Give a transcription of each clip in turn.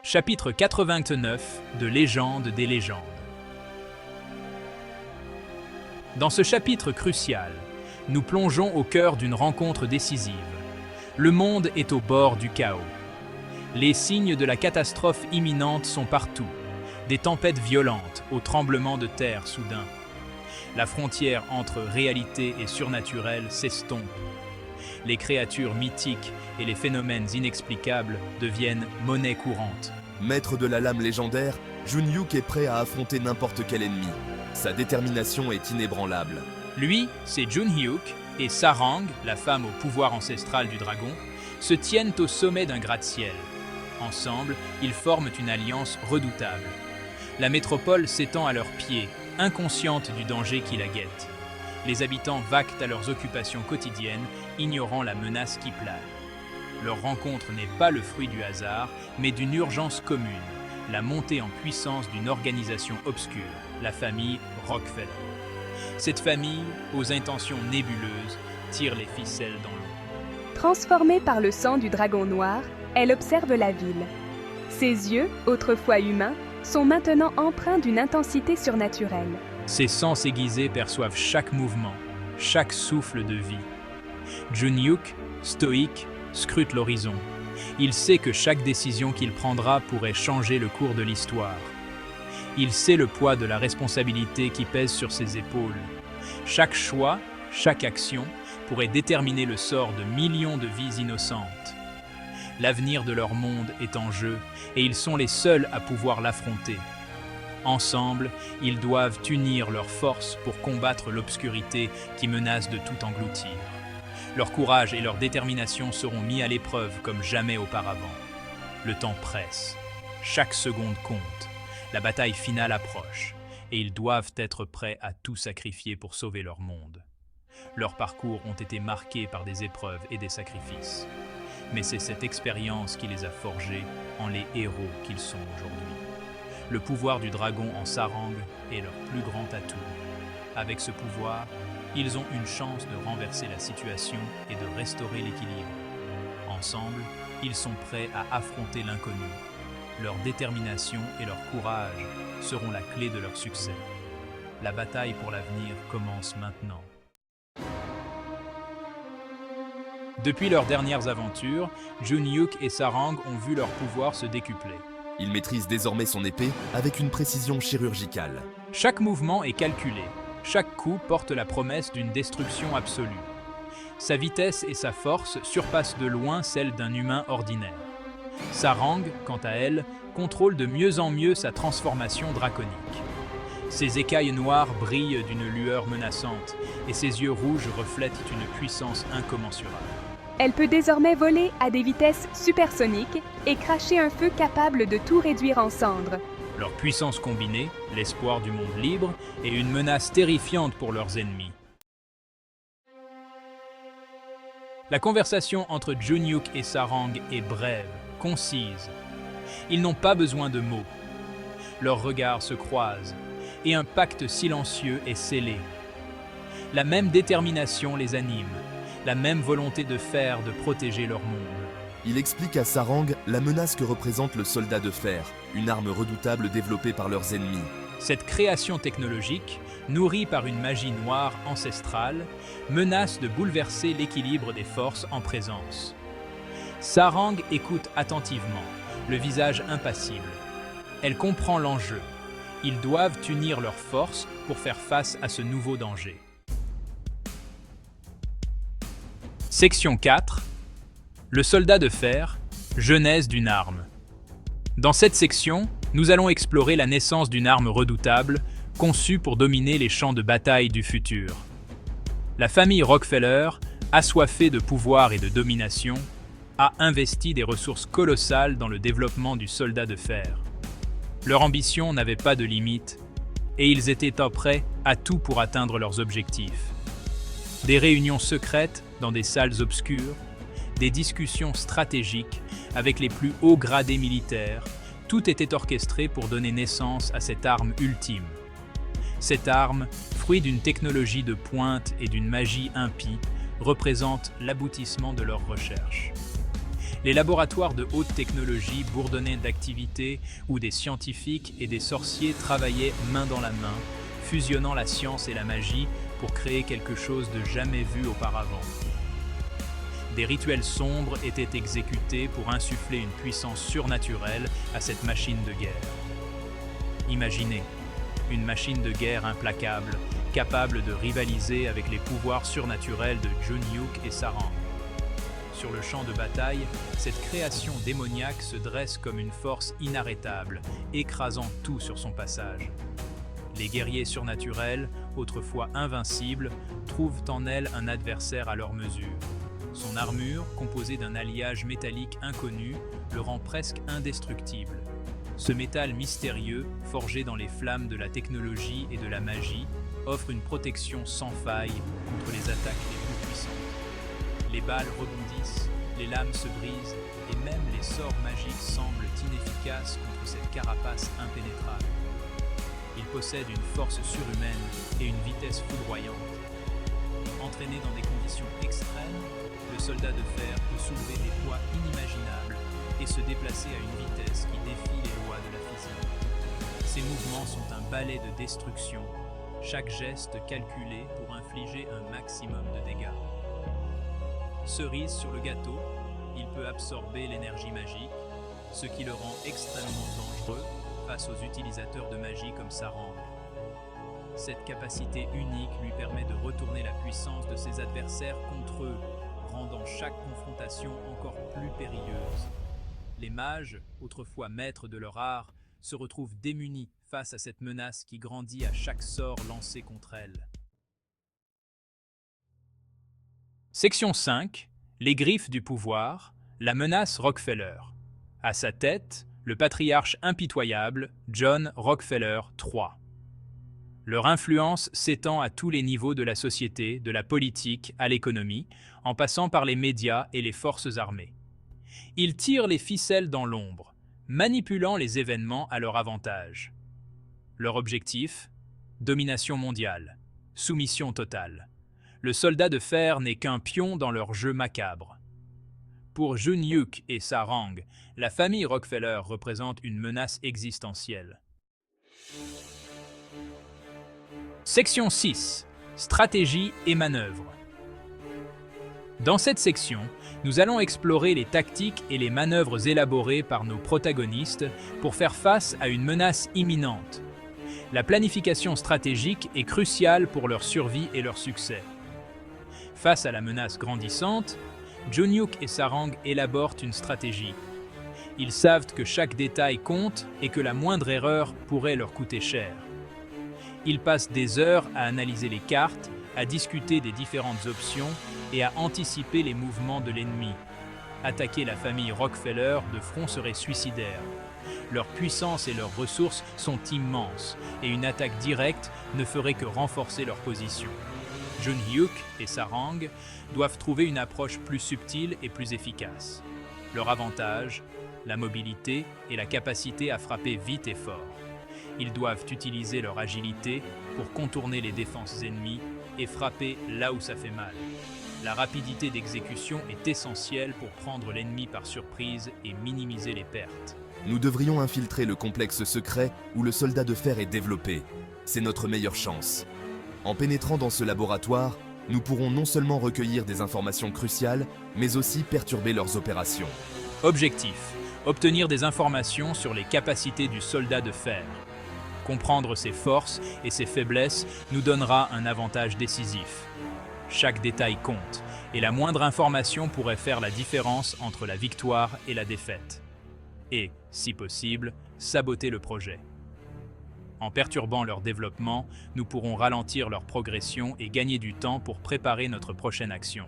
Chapitre 89 de Légende des légendes. Dans ce chapitre crucial, nous plongeons au cœur d'une rencontre décisive. Le monde est au bord du chaos. Les signes de la catastrophe imminente sont partout. Des tempêtes violentes aux tremblements de terre soudains. La frontière entre réalité et surnaturel s'estompe. Les créatures mythiques et les phénomènes inexplicables deviennent monnaie courante. Maître de la lame légendaire, Jun-Hyuk est prêt à affronter n'importe quel ennemi. Sa détermination est inébranlable. Lui, c'est Jun-Hyuk, et Sarang, la femme au pouvoir ancestral du dragon, se tiennent au sommet d'un gratte-ciel. Ensemble, ils forment une alliance redoutable. La métropole s'étend à leurs pieds, inconsciente du danger qui la guette. Les habitants vaquent à leurs occupations quotidiennes, ignorant la menace qui plane. Leur rencontre n'est pas le fruit du hasard, mais d'une urgence commune, la montée en puissance d'une organisation obscure, la famille Rockefeller. Cette famille, aux intentions nébuleuses, tire les ficelles dans l'eau. Transformée par le sang du dragon noir, elle observe la ville. Ses yeux, autrefois humains, sont maintenant empreints d'une intensité surnaturelle. Ses sens aiguisés perçoivent chaque mouvement, chaque souffle de vie. Jun-Hyuk, stoïque, scrute l'horizon. Il sait que chaque décision qu'il prendra pourrait changer le cours de l'histoire. Il sait le poids de la responsabilité qui pèse sur ses épaules. Chaque choix, chaque action pourrait déterminer le sort de millions de vies innocentes. L'avenir de leur monde est en jeu et ils sont les seuls à pouvoir l'affronter. Ensemble, ils doivent unir leurs forces pour combattre l'obscurité qui menace de tout engloutir. Leur courage et leur détermination seront mis à l'épreuve comme jamais auparavant. Le temps presse. Chaque seconde compte. La bataille finale approche. Et ils doivent être prêts à tout sacrifier pour sauver leur monde. Leurs parcours ont été marqués par des épreuves et des sacrifices. Mais c'est cette expérience qui les a forgés en les héros qu'ils sont aujourd'hui. Le pouvoir du dragon en Sarang est leur plus grand atout. Avec ce pouvoir, ils ont une chance de renverser la situation et de restaurer l'équilibre. Ensemble, ils sont prêts à affronter l'inconnu. Leur détermination et leur courage seront la clé de leur succès. La bataille pour l'avenir commence maintenant. Depuis leurs dernières aventures, Jun-Hyuk et Sarang ont vu leur pouvoir se décupler. Il maîtrise désormais son épée avec une précision chirurgicale. Chaque mouvement est calculé. Chaque coup porte la promesse d'une destruction absolue. Sa vitesse et sa force surpassent de loin celles d'un humain ordinaire. Sarang, quant à elle, contrôle de mieux en mieux sa transformation draconique. Ses écailles noires brillent d'une lueur menaçante et ses yeux rouges reflètent une puissance incommensurable. Elle peut désormais voler à des vitesses supersoniques et cracher un feu capable de tout réduire en cendres. Leur puissance combinée, l'espoir du monde libre, est une menace terrifiante pour leurs ennemis. La conversation entre Jun-Hyuk et Sarang est brève, concise. Ils n'ont pas besoin de mots. Leurs regards se croisent, et un pacte silencieux est scellé. La même détermination les anime, la même volonté de faire, de protéger leur monde. Il explique à Sarang la menace que représente le soldat de fer, une arme redoutable développée par leurs ennemis. Cette création technologique, nourrie par une magie noire ancestrale, menace de bouleverser l'équilibre des forces en présence. Sarang écoute attentivement, le visage impassible. Elle comprend l'enjeu. Ils doivent unir leurs forces pour faire face à ce nouveau danger. Section 4. Le soldat de fer, genèse d'une arme. Dans cette section, nous allons explorer la naissance d'une arme redoutable, conçue pour dominer les champs de bataille du futur. La famille Rockefeller, assoiffée de pouvoir et de domination, a investi des ressources colossales dans le développement du soldat de fer. Leur ambition n'avait pas de limite, et ils étaient prêts à tout pour atteindre leurs objectifs. Des réunions secrètes dans des salles obscures, des discussions stratégiques avec les plus hauts gradés militaires, tout était orchestré pour donner naissance à cette arme ultime. Cette arme, fruit d'une technologie de pointe et d'une magie impie, représente l'aboutissement de leurs recherches. Les laboratoires de haute technologie bourdonnaient d'activités où des scientifiques et des sorciers travaillaient main dans la main, fusionnant la science et la magie pour créer quelque chose de jamais vu auparavant. Des rituels sombres étaient exécutés pour insuffler une puissance surnaturelle à cette machine de guerre. Imaginez, une machine de guerre implacable, capable de rivaliser avec les pouvoirs surnaturels de Junhyuk et Sarang. Sur le champ de bataille, cette création démoniaque se dresse comme une force inarrêtable, écrasant tout sur son passage. Les guerriers surnaturels, autrefois invincibles, trouvent en elle un adversaire à leur mesure. Son armure, composée d'un alliage métallique inconnu, le rend presque indestructible. Ce métal mystérieux, forgé dans les flammes de la technologie et de la magie, offre une protection sans faille contre les attaques les plus puissantes. Les balles rebondissent, les lames se brisent, et même les sorts magiques semblent inefficaces contre cette carapace impénétrable. Il possède une force surhumaine et une vitesse foudroyante. Entraîné dans des conditions extrêmes, le soldat de fer peut soulever des poids inimaginables et se déplacer à une vitesse qui défie les lois de la physique. Ses mouvements sont un balai de destruction, chaque geste calculé pour infliger un maximum de dégâts. Cerise sur le gâteau, il peut absorber l'énergie magique, ce qui le rend extrêmement dangereux face aux utilisateurs de magie comme Sarang. Cette capacité unique lui permet de retourner la puissance de ses adversaires contre eux, rendant chaque confrontation encore plus périlleuse. Les mages, autrefois maîtres de leur art, se retrouvent démunis face à cette menace qui grandit à chaque sort lancé contre elles. Section 5. Les griffes du pouvoir, la menace Rockefeller. À sa tête, le patriarche impitoyable, John Rockefeller III. Leur influence s'étend à tous les niveaux de la société, de la politique à l'économie, en passant par les médias et les forces armées. Ils tirent les ficelles dans l'ombre, manipulant les événements à leur avantage. Leur objectif ? Domination mondiale, soumission totale. Le soldat de fer n'est qu'un pion dans leur jeu macabre. Pour Junhyuk et Sarang, la famille Rockefeller représente une menace existentielle. Section 6. Stratégie et manœuvres. Dans cette section, nous allons explorer les tactiques et les manœuvres élaborées par nos protagonistes pour faire face à une menace imminente. La planification stratégique est cruciale pour leur survie et leur succès. Face à la menace grandissante, Junhyuk et Sarang élaborent une stratégie. Ils savent que chaque détail compte et que la moindre erreur pourrait leur coûter cher. Ils passent des heures à analyser les cartes, à discuter des différentes options et à anticiper les mouvements de l'ennemi. Attaquer la famille Rockefeller de front serait suicidaire. Leur puissance et leurs ressources sont immenses et une attaque directe ne ferait que renforcer leur position. Junhyuk et Sarang doivent trouver une approche plus subtile et plus efficace. Leur avantage, la mobilité et la capacité à frapper vite et fort. Ils doivent utiliser leur agilité pour contourner les défenses ennemies et frapper là où ça fait mal. La rapidité d'exécution est essentielle pour prendre l'ennemi par surprise et minimiser les pertes. Nous devrions infiltrer le complexe secret où le soldat de fer est développé. C'est notre meilleure chance. En pénétrant dans ce laboratoire, nous pourrons non seulement recueillir des informations cruciales, mais aussi perturber leurs opérations. Objectif : obtenir des informations sur les capacités du soldat de fer. Comprendre ses forces et ses faiblesses nous donnera un avantage décisif. Chaque détail compte, et la moindre information pourrait faire la différence entre la victoire et la défaite. Et, si possible, saboter le projet. En perturbant leur développement, nous pourrons ralentir leur progression et gagner du temps pour préparer notre prochaine action.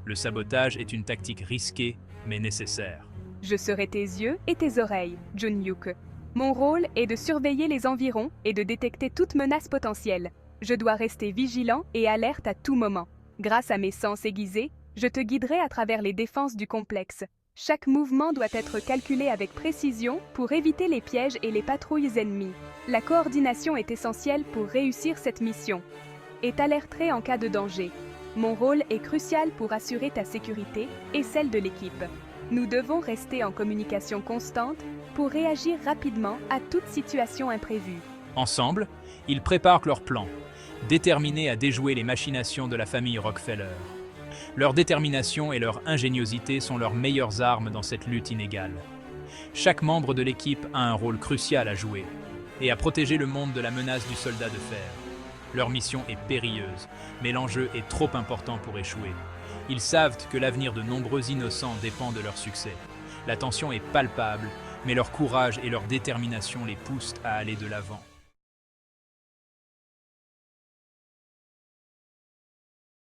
Le sabotage est une tactique risquée, mais nécessaire. Je serai tes yeux et tes oreilles, Junhyuk. Mon rôle est de surveiller les environs et de détecter toute menace potentielle. Je dois rester vigilant et alerte à tout moment. Grâce à mes sens aiguisés, je te guiderai à travers les défenses du complexe. Chaque mouvement doit être calculé avec précision pour éviter les pièges et les patrouilles ennemies. La coordination est essentielle pour réussir cette mission. Et t'alerterai en cas de danger. Mon rôle est crucial pour assurer ta sécurité et celle de l'équipe. Nous devons rester en communication constante pour réagir rapidement à toute situation imprévue. Ensemble, ils préparent leur plan, déterminés à déjouer les machinations de la famille Rockefeller. Leur détermination et leur ingéniosité sont leurs meilleures armes dans cette lutte inégale. Chaque membre de l'équipe a un rôle crucial à jouer et à protéger le monde de la menace du soldat de fer. Leur mission est périlleuse, mais l'enjeu est trop important pour échouer. Ils savent que l'avenir de nombreux innocents dépend de leur succès. La tension est palpable, mais leur courage et leur détermination les poussent à aller de l'avant.